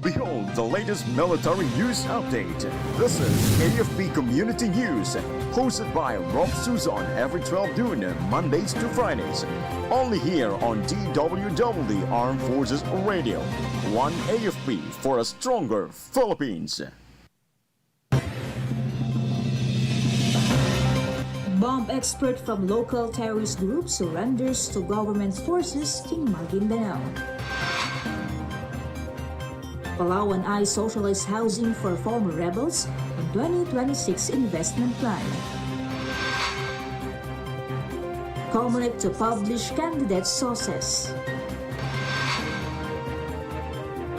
Behold the latest military news update. This is AFP Community News, hosted by Rofh Suzon every 12 noon, Mondays to Fridays. Only here on DWDD Armed Forces Radio. One AFP for a stronger Philippines. Bomb expert from local terrorist group surrenders to government forces in Maguindanao. Palawan eyes socialized housing for former rebels in 2026 investment plan. COMMUNITY to publish candidate sources.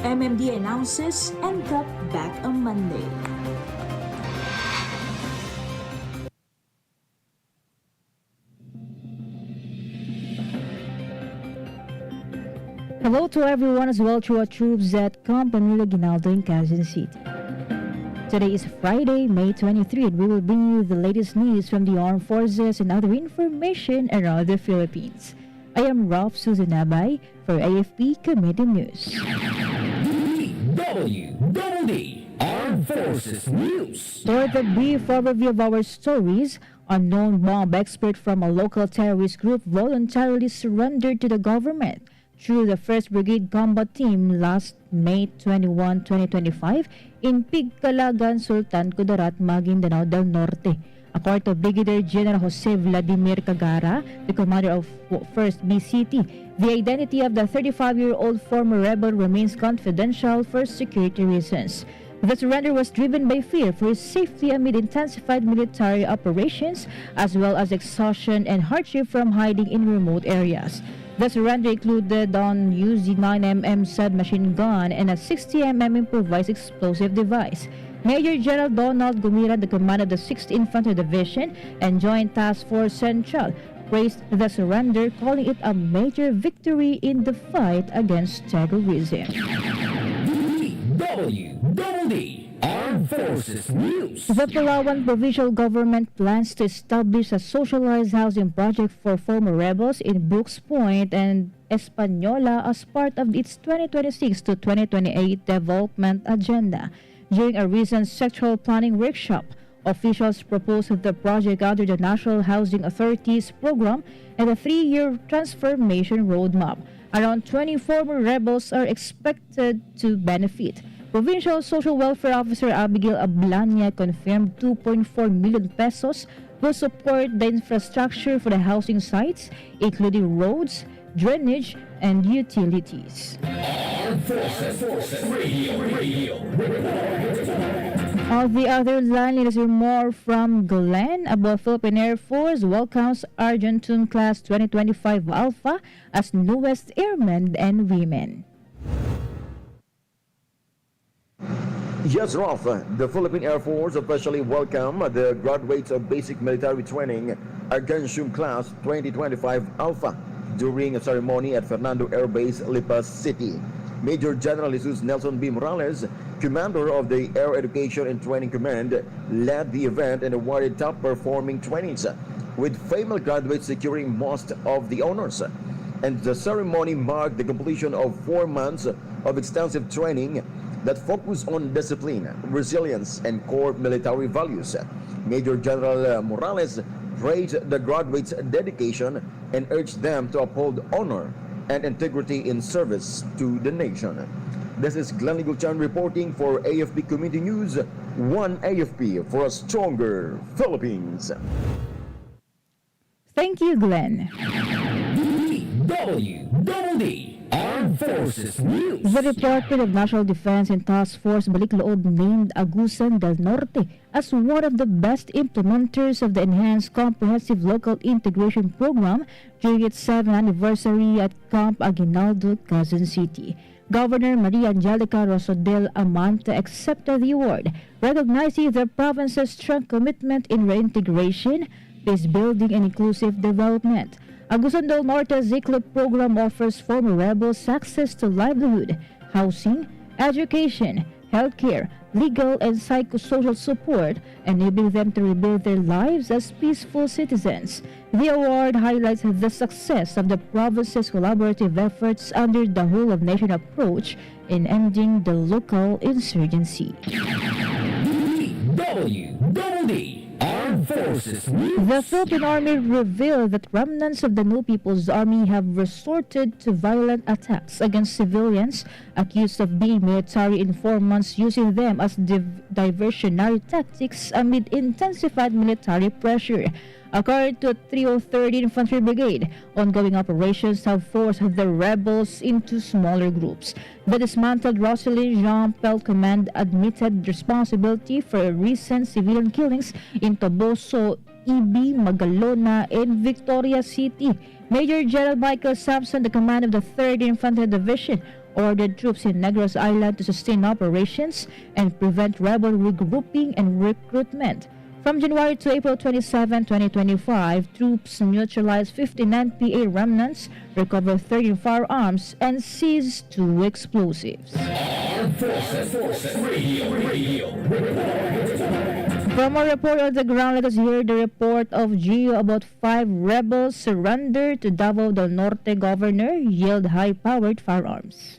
MMD announces NCAP back on Monday. Hello to everyone as well to our troops at Camp Manila Ginaldo in Quezon City. Today is Friday, May 23, and we will bring you the latest news from the armed forces and other information around the Philippines. I am Rofh Suzon-Abay for AFP Community News. DWDD Armed Forces News. For the brief overview of our stories, unknown bomb expert from a local terrorist group voluntarily surrendered to the government through the 1st Brigade Combat Team last May 21, 2025 in Pigkalagan, Sultan Kudarat, Maguindanao del Norte. According to Brigadier General Jose Vladimir Cagara, the commander of 1st BCT, the identity of the 35-year-old former rebel remains confidential for security reasons. The surrender was driven by fear for his safety amid intensified military operations, as well as exhaustion and hardship from hiding in remote areas. The surrender included an UZ-9mm submachine gun and a 60mm improvised explosive device. Major General Donald Gumira, the commander of the 6th Infantry Division and Joint Task Force Central, praised the surrender, calling it a major victory in the fight against terrorism. DWDD Armed Forces News. The Palawan provincial government plans to establish a socialized housing project for former rebels in Brooks Point and Española as part of its 2026 to 2028 development agenda. During a recent sectoral planning workshop, officials proposed the project under the National Housing Authority's program and a 3-year transformation roadmap. Around 20 former rebels are expected to benefit. Provincial Social Welfare Officer Abigail Ablania confirmed 2.4 million pesos will support the infrastructure for the housing sites, including roads, drainage, and utilities. Armed Forces Radio. All the other landleaders are more from Glenn about Philippine Air Force welcomes Argentine Class 2025 Alpha as newest airmen and women. Yes, Rofh, the Philippine Air Force officially welcomed the graduates of basic military training Argentine Class 2025 Alpha during a ceremony at Fernando Air Base, Lipas City. Major General Jesus Nelson B. Morales, commander of the Air Education and Training Command, led the event and awarded top-performing trainees, with female graduates securing most of the honors. And the ceremony marked the completion of 4 months of extensive training that focus on discipline, resilience, and core military values. Major General Morales praised the graduates' dedication and urged them to uphold honor and integrity in service to the nation. This is Glenn Ligulchan reporting for AFP Community News, one AFP for a stronger Philippines. Thank you, Glenn. DWDD Armed Forces News. The Department of National Defense and Task Force Balikloob named Agusan del Norte as one of the best implementers of the Enhanced Comprehensive Local Integration Program during its 7th anniversary at Camp Aguinaldo, Quezon City. Governor Maria Angelica Rosodel Amante accepted the award, recognizing the province's strong commitment in reintegration, peace building, and inclusive development. Agusan del Norte's ZICLIP program offers former rebels access to livelihood, housing, education, healthcare, legal and psychosocial support, enabling them to rebuild their lives as peaceful citizens. The award highlights the success of the province's collaborative efforts under the whole-of-nation approach in ending the local insurgency. DWDD Armed Forces News. The Philippine Army revealed that remnants of the New People's Army have resorted to violent attacks against civilians accused of being military informants, using them as diversionary tactics amid intensified military pressure. According to 303rd Infantry Brigade, ongoing operations have forced the rebels into smaller groups. The dismantled Roselyn Jean Pel Command admitted responsibility for recent civilian killings in Toboso, Ibi, Magalona, and Victoria City. Major General Michael Sampson, the command of the 3rd Infantry Division, ordered troops in Negros Island to sustain operations and prevent rebel regrouping and recruitment. From January to April 27, 2025, troops neutralized 59 PA remnants, recovered 13 firearms, and seized 2 explosives. Armed Forces Radio. From a report on the ground, let us hear the report of Gio about 5 rebels surrender to Davao del Norte governor, yield high-powered firearms.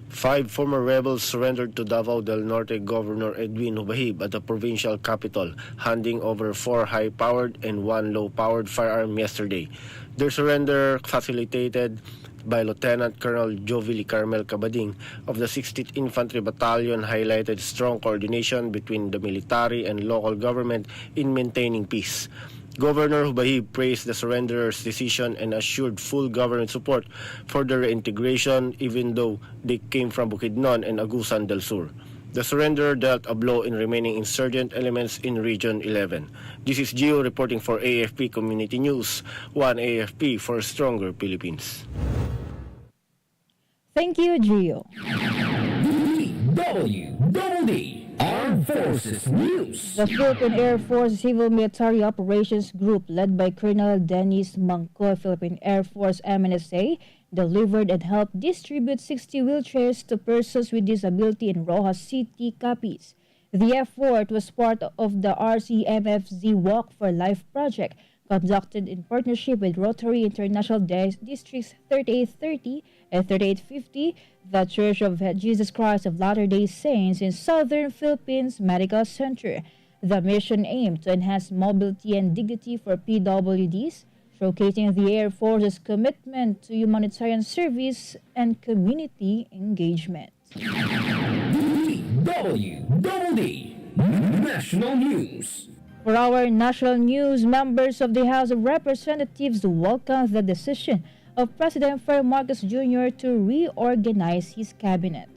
5 former rebels surrendered to Davao del Norte Governor Edwin Hubahib at the provincial capital, handing over 4 high-powered and 1 low-powered firearm yesterday. Their surrender, facilitated by Lieutenant Colonel Jovili Carmel Cabading of the 60th Infantry Battalion, highlighted strong coordination between the military and local government in maintaining peace. Governor Hubahib praised the surrenderers' decision and assured full government support for their reintegration, even though they came from Bukidnon and Agusan del Sur. The surrender dealt a blow in remaining insurgent elements in Region 11. This is Gio reporting for AFP Community News, one AFP for stronger Philippines. Thank you, Gio. DWDD Armed Forces News. The Philippine Air Force Civil Military Operations Group, led by Colonel Dennis Mangko, Philippine Air Force MNSA, delivered and helped distribute 60 wheelchairs to persons with disability in Rojas City, Capiz. The effort was part of the RCMFZ Walk for Life project, conducted in partnership with Rotary International Districts 3830 and 3850, the Church of Jesus Christ of Latter-day Saints in Southern Philippines Medical Center. The mission aimed to enhance mobility and dignity for PWDs, showcasing the Air Force's commitment to humanitarian service and community engagement. DWDD National News. For our national news, members of the House of Representatives welcomed the decision of President Fer Marcos Jr. to reorganize his cabinet.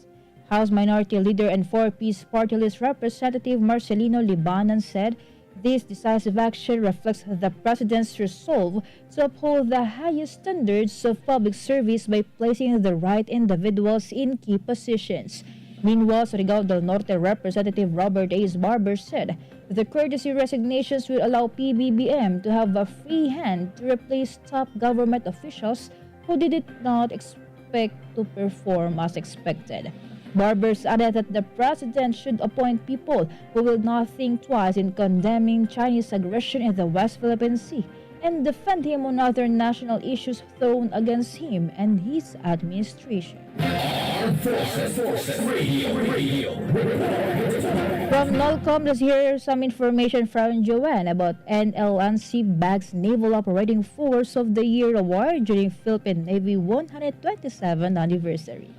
House Minority Leader and 4-piece party list Representative Marcelino Libanan said this decisive action reflects the President's resolve to uphold the highest standards of public service by placing the right individuals in key positions. Meanwhile, Surigao del Norte Representative Robert A. Barber said the courtesy resignations will allow PBBM to have a free hand to replace top government officials who did not expect to perform as expected. Barbers added that the President should appoint people who will not think twice in condemning Chinese aggression in the West Philippine Sea and defend him on other national issues thrown against him and his administration. Armed Forces Radio. From NOLCOM, let's hear some information from Joanne about NLNC BAG's Naval Operating Force of the Year Award during Philippine Navy 127th anniversary.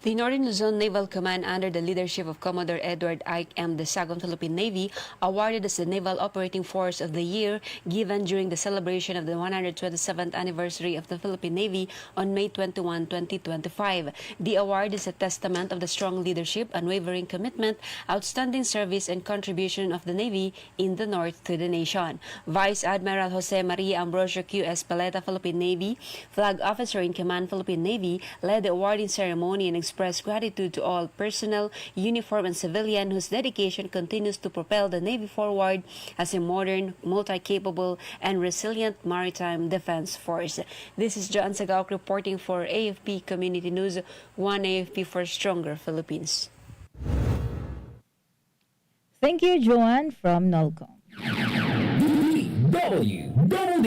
The Northern Luzon Naval Command, under the leadership of Commodore Edward Ike M. the 2nd Philippine Navy, awarded as the Naval Operating Force of the Year, given during the celebration of the 127th anniversary of the Philippine Navy on May 21, 2025. The award is a testament of the strong leadership, unwavering commitment, outstanding service, and contribution of the Navy in the North to the nation. Vice Admiral Jose Maria Ambrosio Q. Espeleta, Philippine Navy, Flag Officer in Command, Philippine Navy, led the awarding ceremony and expressed gratitude to all personnel, uniform and civilian, whose dedication continues to propel the Navy forward as a modern, multi-capable, and resilient maritime defense force. This is Joanne Sagauk reporting for AFP Community News, one AFP for stronger Philippines. Thank you, Joanne from NOLCOM. DWDD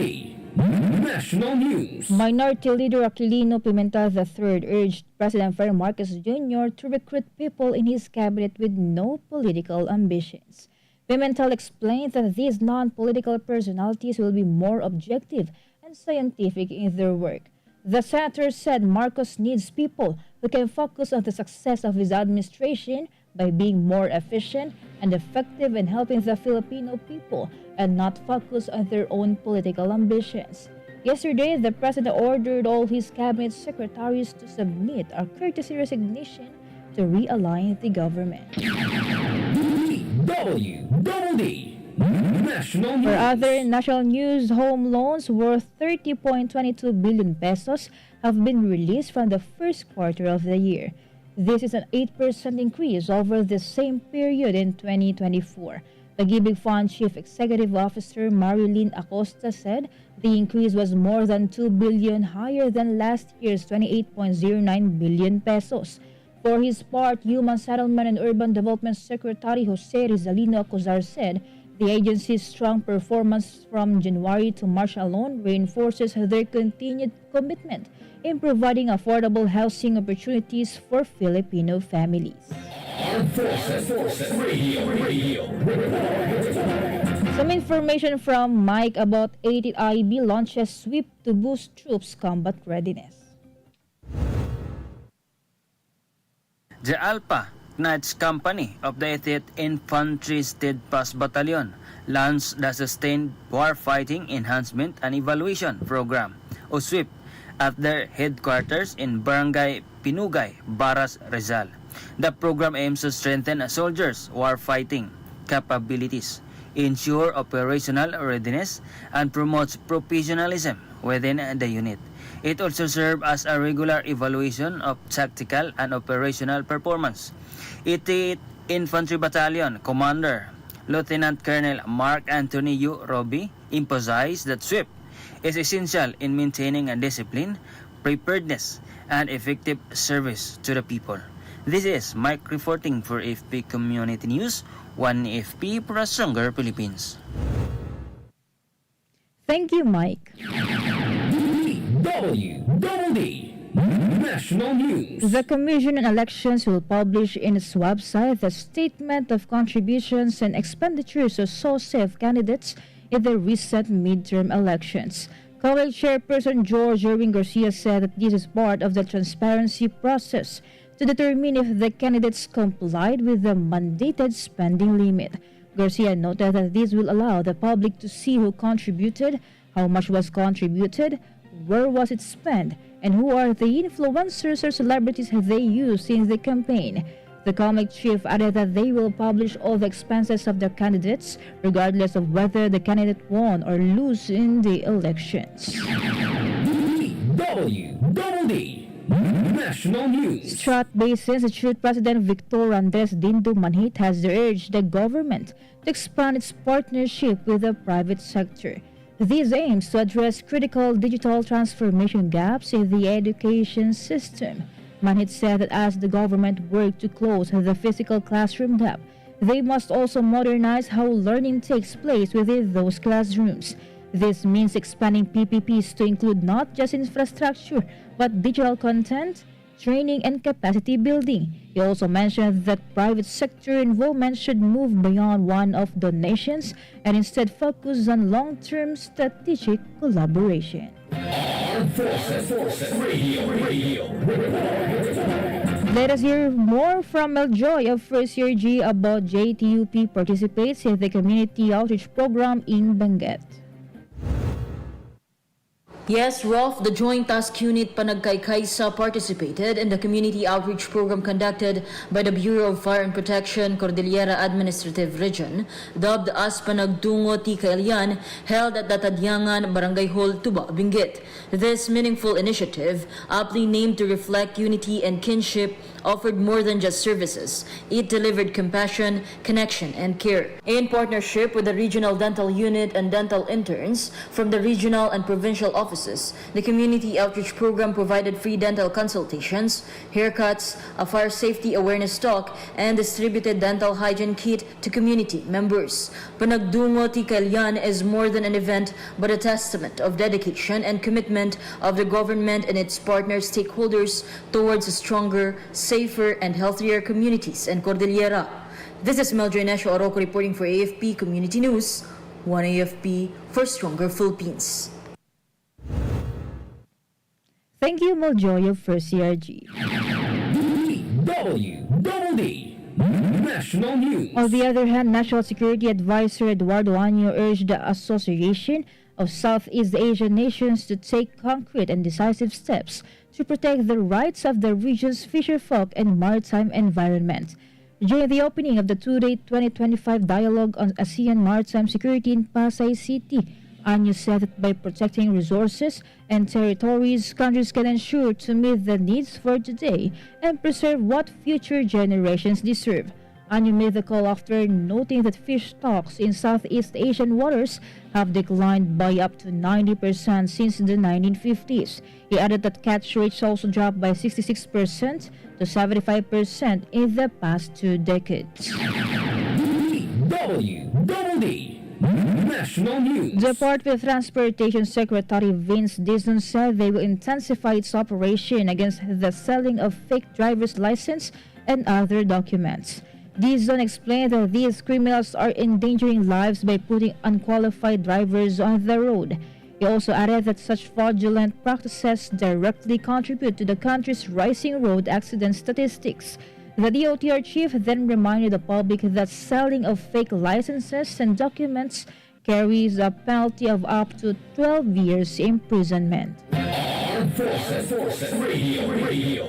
National News. Minority Leader Aquilino Pimentel III urged President Ferdinand Marcos Jr. to recruit people in his cabinet with no political ambitions. Pimentel explained that these non-political personalities will be more objective and scientific in their work. The senator said Marcos needs people who can focus on the success of his administration by being more efficient and effective in helping the Filipino people and not focus on their own political ambitions. Yesterday, the president ordered all his cabinet secretaries to submit a courtesy resignation to realign the government. DWDD National News. For other national news, home loans worth 30.22 billion pesos have been released from the first quarter of the year. This is an 8% increase over the same period in 2024. The Giving Fund Chief Executive Officer Marilyn Acosta said the increase was more than 2 billion higher than last year's 28.09 billion pesos. For his part, Human Settlement and Urban Development Secretary Jose Rizalino Acuzar said the agency's strong performance from January to March alone reinforces their continued commitment in providing affordable housing opportunities for Filipino families. Armed Forces Radio. Some information from Mike about 80 IB launches sweep to boost troops' combat readiness. The Alpha Knights Company of the 80th Infantry Steadfast Battalion launched the Sustained Warfighting Enhancement and Evaluation Program, or SWIP, at their headquarters in Barangay Pinugay, Baras, Rizal. The program aims to strengthen a soldiers' warfighting capabilities, ensure operational readiness, and promotes professionalism within the unit. It also serves as a regular evaluation of tactical and operational performance. 88th Infantry Battalion Commander Lieutenant Colonel Mark Anthony U. Roby emphasized that SWIP is essential in maintaining a discipline, preparedness, and effective service to the people. This is Mike reporting for AFP Community News, one AFP for a stronger Philippines. Thank you, Mike. DWDD National News. The Commission on Elections will publish in its website the statement of contributions and expenditures of SOSEF candidates in the recent midterm elections. COMELEC Chairperson George Erwin Garcia said that this is part of the transparency process to determine if the candidates complied with the mandated spending limit. Garcia noted that this will allow the public to see who contributed, how much was contributed, where was it spent, and who are the influencers or celebrities they used in the campaign. The COMELEC chief added that they will publish all the expenses of their candidates, regardless of whether the candidate won or lose in the elections. DWDD National News. Strat-based Institute President Victor Andres Dindo Manhit has urged the government to expand its partnership with the private sector. This aims to address critical digital transformation gaps in the education system. Manhit said that as the government works to close the physical classroom gap, they must also modernize how learning takes place within those classrooms. This means expanding PPPs to include not just infrastructure, but digital content, training, and capacity building. He also mentioned that private sector involvement should move beyond one-off donations and instead focus on long-term strategic collaboration. Armed Forces Radio. Let us hear more from Meljoy of First Year G about JTUP participates in the Community Outreach Program in Benguet. Yes, Rofh, the Joint Task Unit Panagkaysa participated in the community outreach program conducted by the Bureau of Fire and Protection Cordillera Administrative Region, dubbed as Panagdungo Ti Kailian, held at Tatadyangan, Barangay Hall, Tuba, Benguet. This meaningful initiative, aptly named to reflect unity and kinship, offered more than just services. It delivered compassion, connection, and care. In partnership with the Regional Dental Unit and dental interns from the regional and provincial offices, offices. The community outreach program provided free dental consultations, haircuts, a fire safety awareness talk, and distributed dental hygiene kit to community members. Panagdungo ti Kalyan is more than an event, but a testament of dedication and commitment of the government and its partner stakeholders towards a stronger, safer, and healthier communities in Cordillera. This is Meldra Inesio Oroco reporting for AFP Community News, 1 AFP for Stronger Philippines. Thank you, Maljoyo, for CRG. DWDD National News. On the other hand, National Security Advisor Eduardo Año urged the Association of Southeast Asian Nations to take concrete and decisive steps to protect the rights of the region's fisherfolk and maritime environment. During the opening of the two-day 2025 dialogue on ASEAN maritime security in Pasay City, Año said that by protecting resources and territories, countries can ensure to meet the needs for today and preserve what future generations deserve. Año made the call after noting that fish stocks in Southeast Asian waters have declined by up to 90% since the 1950s. He added that catch rates also dropped by 66% to 75% in the past 2 decades. DWDD National News. Department of Transportation Secretary Vince Dizon said they will intensify its operation against the selling of fake driver's license and other documents. Dizon explained that these criminals are endangering lives by putting unqualified drivers on the road. He also added that such fraudulent practices directly contribute to the country's rising road accident statistics. The DOTR chief then reminded the public that selling of fake licenses and documents carries a penalty of up to 12 years imprisonment. Armed Forces Radio.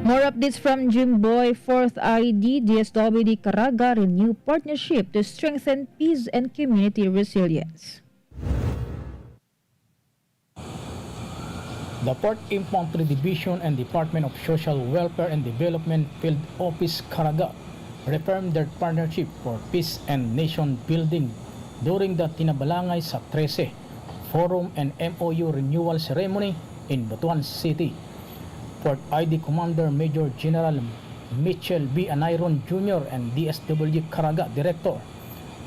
More updates from Jimboy, 4th ID, DSWD Caraga renew partnership to strengthen peace and community resilience. The 4th Infantry Division and Department of Social Welfare and Development Field Office Caraga reaffirmed their partnership for peace and nation building during the Tinabalangay sa 13 Forum and MOU Renewal Ceremony in Butuan City. 4th ID Commander Major General Mitchell B. Anayron Jr. and DSWD Caraga Director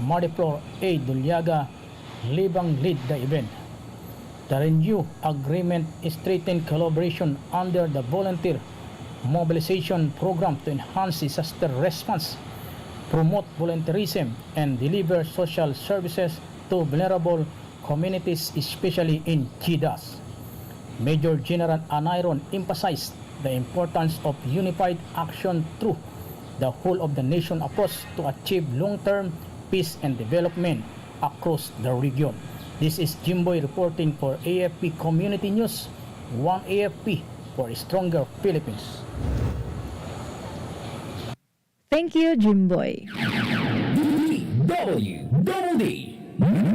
Mariflor A. Dulyaga Libang lead the event. The renewed agreement strengthened collaboration under the Volunteer Mobilization Program to enhance disaster response, promote volunteerism, and deliver social services to vulnerable communities, especially in GDAS. Major General Anayron emphasized the importance of unified action through the whole of the nation approach to achieve long-term peace and development across the region. This is Jimboy reporting for AFP Community News, 1 AFP for a stronger Philippines. Thank you, Jimboy. DWDD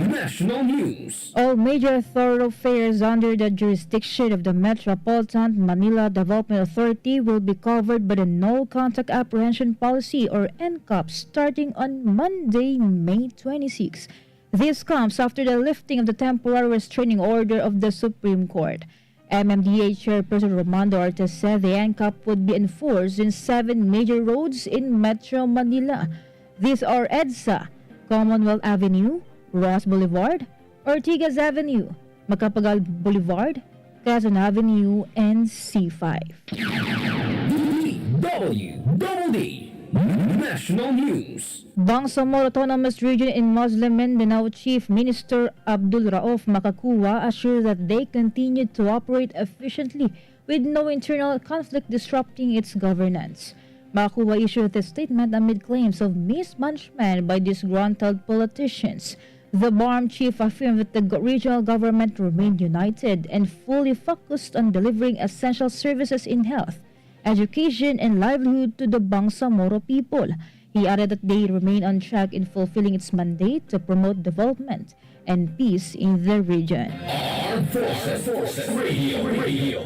National News. All major thoroughfares under the jurisdiction of the Metropolitan Manila Development Authority will be covered by the No Contact Apprehension Policy or NCAP starting on Monday, May 26. This comes after the lifting of the temporary restraining order of the Supreme Court. MMDA Chairperson Romando Artes said the NCAP would be enforced in 7 major roads in Metro Manila. These are EDSA, Commonwealth Avenue, Ross Boulevard, Ortigas Avenue, Macapagal Boulevard, Quezon Avenue, and C5. DWDD National News. Bangsamoro Autonomous Region in Muslim Mindanao Chief Minister Abdul Rofh Makakuwa assured that they continue to operate efficiently with no internal conflict disrupting its governance. Makakuwa issued this statement amid claims of mismanagement by disgruntled politicians. The BARM chief affirmed that the regional government remained united and fully focused on delivering essential services in health, education, and livelihood to the Bangsamoro people. He added that they remain on track in fulfilling its mandate to promote development and peace in the region. Armed Forces Radio.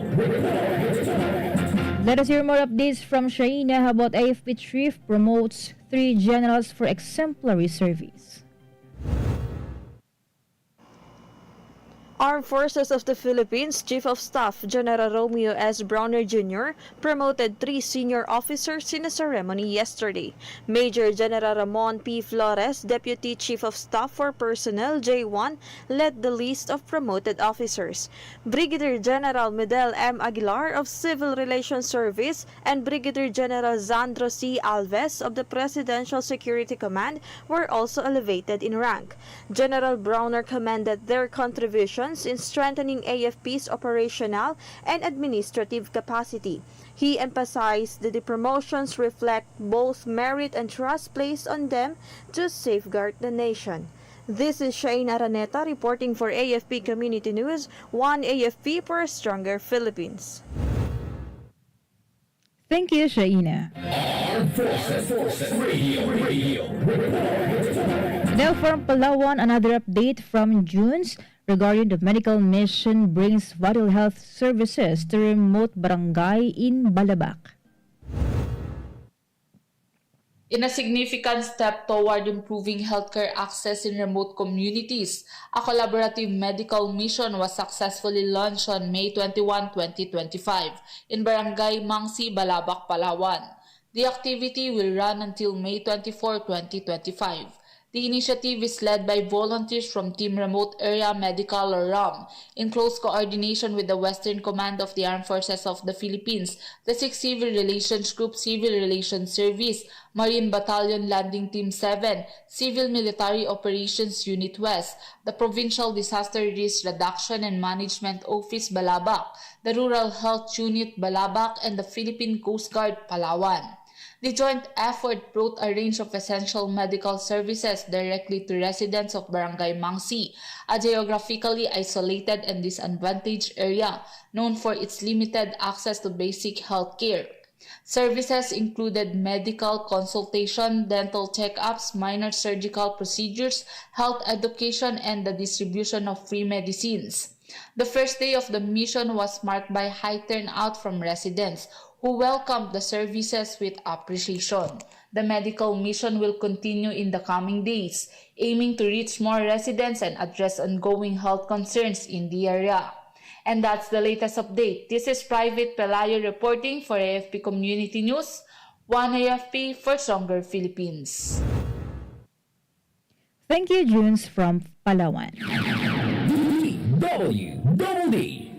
Let us hear more updates from Shaina. How about AFP Chief promotes 3 generals for exemplary service? Armed Forces of the Philippines Chief of Staff General Romeo S. Browner Jr. promoted 3 senior officers in a ceremony yesterday. Major General Ramon P. Flores, Deputy Chief of Staff for Personnel J1, led the list of promoted officers. Brigadier General Medel M. Aguilar of Civil Relations Service and Brigadier General Zandro C. Alves of the Presidential Security Command were also elevated in rank. General Browner commended their contributions in strengthening AFP's operational and administrative capacity. He emphasized that the promotions reflect both merit and trust placed on them to safeguard the nation. This is Shane Araneta reporting for AFP Community News, one AFP for a stronger Philippines. Thank you, Shaina. Armed Forces Radio. Now from Palawan, another update from June's regarding the medical mission brings vital health services to remote barangay in Balabac. In a significant step toward improving healthcare access in remote communities, a collaborative medical mission was successfully launched on May 21, 2025 in Barangay Mangsi, Balabac, Palawan. The activity will run until May 24, 2025. The initiative is led by volunteers from Team Remote Area Medical or RAM in close coordination with the Western Command of the Armed Forces of the Philippines, the 6th Civil Relations Group Civil Relations Service, Marine Battalion Landing Team 7, Civil Military Operations Unit West, the Provincial Disaster Risk Reduction and Management Office Balabac, the Rural Health Unit Balabac, and the Philippine Coast Guard Palawan. The joint effort brought a range of essential medical services directly to residents of Barangay Mangsi, a geographically isolated and disadvantaged area known for its limited access to basic health care. Services included medical consultation, dental checkups, minor surgical procedures, health education, and the distribution of free medicines. The first day of the mission was marked by high turnout from residents who welcomed the services with appreciation. The medical mission will continue in the coming days, aiming to reach more residents and address ongoing health concerns in the area. And that's the latest update. This is Private Pelayo reporting for AFP Community News, one AFP for stronger Philippines. Thank you, Junes from Palawan. DWDD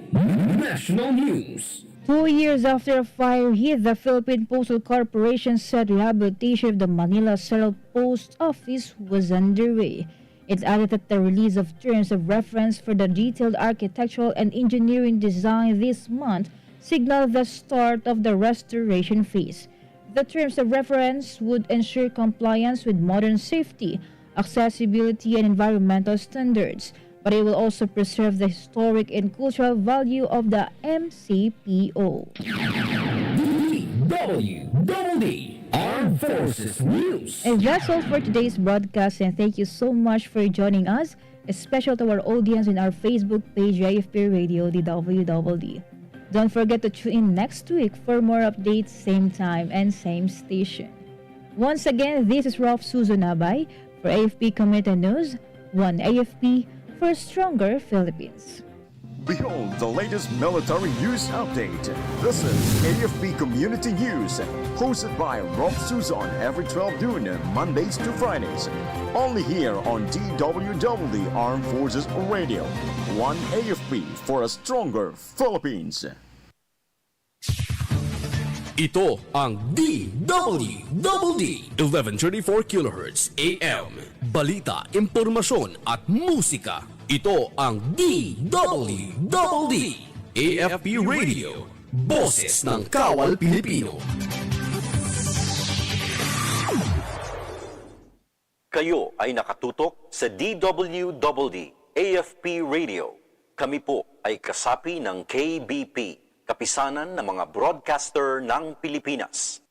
National News. 2 years after a fire hit the Philippine Postal Corporation said rehabilitation of the Manila Central Post Office was underway. It added that the release of terms of reference for the detailed architectural and engineering design this month signaled the start of the restoration phase. The terms of reference would ensure compliance with modern safety, accessibility, and environmental standards, but it will also preserve the historic and cultural value of the MCPO. DWDD Armed Forces News. And that's all for today's broadcast, and thank you so much for joining us, especially to our audience in our Facebook page, AFP Radio DWDD. Don't forget to tune in next week for more updates, same time and same station. Once again, this is Rofh Suzon-Abay for AFP Community News, one AFP for a stronger Philippines. Behold the latest military news update. This is AFP Community News, hosted by Rofh Suzon every 12 noon, Mondays to Fridays. Only here on DWDD Armed Forces Radio. One AFP for a stronger Philippines. Ito ang DWDD 1134 kHz AM. Balita, impormasyon at musika. Ito ang DWDD AFP Radio. Boses ng Kawal Pilipino. Kayo ay nakatutok sa DWDD AFP Radio. Kami po ay kasapi ng KBP, Kapisanan ng mga Broadcaster ng Pilipinas.